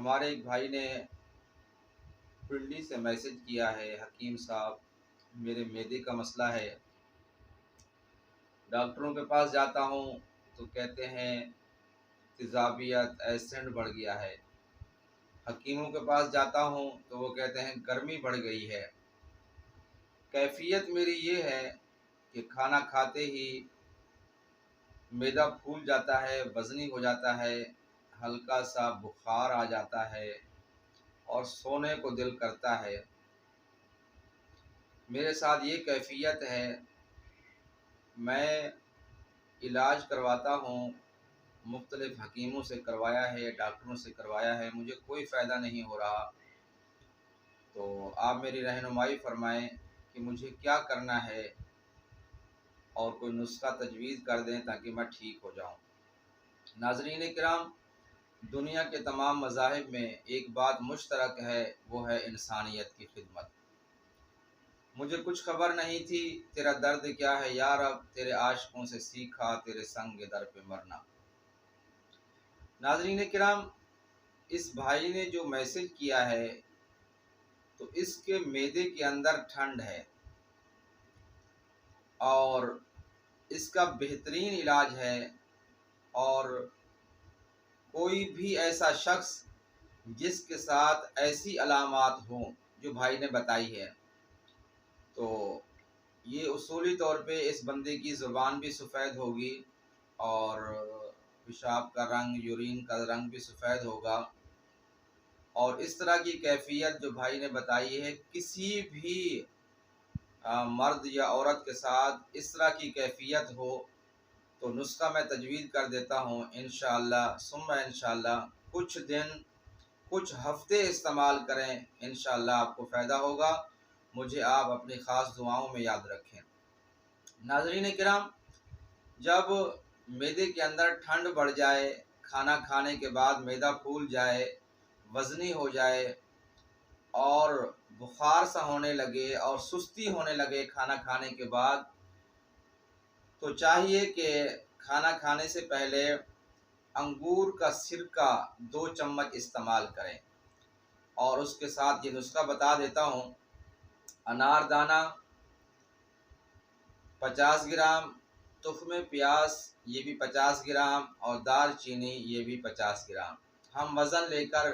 ہمارے ایک بھائی نے پنڈی سے میسج کیا ہے، حکیم صاحب میرے معدے کا مسئلہ ہے، ڈاکٹروں کے پاس جاتا ہوں تو کہتے ہیں تیزابیت ایسڈ بڑھ گیا ہے، حکیموں کے پاس جاتا ہوں تو وہ کہتے ہیں گرمی بڑھ گئی ہے۔ کیفیت میری یہ ہے کہ کھانا کھاتے ہی معدہ پھول جاتا ہے، وزنی ہو جاتا ہے، ہلکا سا بخار آ جاتا ہے اور سونے کو دل کرتا ہے۔ میرے ساتھ یہ کیفیت ہے، میں علاج کرواتا ہوں، مختلف حکیموں سے کروایا ہے، ڈاکٹروں سے کروایا ہے، مجھے کوئی فائدہ نہیں ہو رہا۔ تو آپ میری رہنمائی فرمائیں کہ مجھے کیا کرنا ہے اور کوئی نسخہ تجویز کر دیں تاکہ میں ٹھیک ہو جاؤں۔ ناظرین کرام، دنیا کے تمام مذاہب میں ایک بات مشترک ہے، وہ ہے انسانیت کی خدمت۔ مجھے کچھ خبر نہیں تھی، تیرا درد کیا ہے یا رب، تیرے عاشقوں سے سیکھا تیرے سنگ در پہ مرنا۔ ناظرین کرام، اس بھائی نے جو میسج کیا ہے تو اس کے معدے کے اندر ٹھنڈ ہے اور اس کا بہترین علاج ہے، اور کوئی بھی ایسا شخص جس کے ساتھ ایسی علامات ہوں جو بھائی نے بتائی ہے تو یہ اصولی طور پہ اس بندے کی زبان بھی سفید ہوگی اور پیشاب کا رنگ، یورین کا رنگ بھی سفید ہوگا، اور اس طرح کی کیفیت جو بھائی نے بتائی ہے کسی بھی مرد یا عورت کے ساتھ اس طرح کی کیفیت ہو تو نسخہ میں تجویز کر دیتا ہوں، انشاءاللہ ثم انشاءاللہ کچھ دن کچھ ہفتے استعمال کریں، انشاءاللہ آپ کو فائدہ ہوگا۔ مجھے آپ اپنی خاص دعاؤں میں یاد رکھیں۔ ناظرین کرام، جب معدے کے اندر ٹھنڈ بڑھ جائے، کھانا کھانے کے بعد معدہ پھول جائے، وزنی ہو جائے اور بخار سا ہونے لگے اور سستی ہونے لگے کھانا کھانے کے بعد، تو چاہیے کہ کھانا کھانے سے پہلے انگور کا سرکہ 2 چمچ استعمال کریں، اور اس کے ساتھ یہ نسخہ بتا دیتا ہوں: انار دانہ 50 گرام، تخم پیاز یہ بھی 50 گرام، اور دار چینی یہ بھی 50 گرام۔ ہم وزن لے کر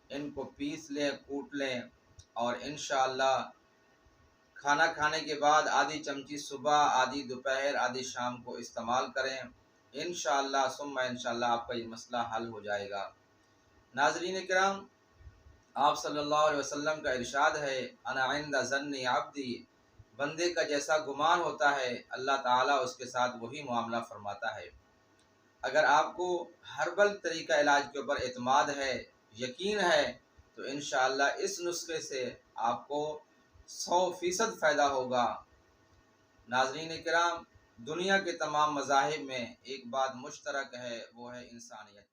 ان کو پیس لیں، کوٹ لیں، اور انشاءاللہ کھانا کھانے کے بعد آدھی چمچی صبح، آدھی دوپہر، آدھی شام کو استعمال کریں، انشاءاللہ ثم انشاءاللہ آپ کا یہ مسئلہ حل ہو جائے گا۔ ناظرین کرام، آپ صلی اللہ علیہ وسلم کا ارشاد ہے: انا عند ظن عبدی، بندے کا جیسا گمان ہوتا ہے اللہ تعالیٰ اس کے ساتھ وہی معاملہ فرماتا ہے۔ اگر آپ کو ہربل طریقہ علاج کے اوپر اعتماد ہے، یقین ہے، تو انشاءاللہ اس نسخے سے آپ کو 100% فائدہ ہوگا۔ ناظرین کرام، دنیا کے تمام مذاہب میں ایک بات مشترک ہے، وہ ہے انسانیت۔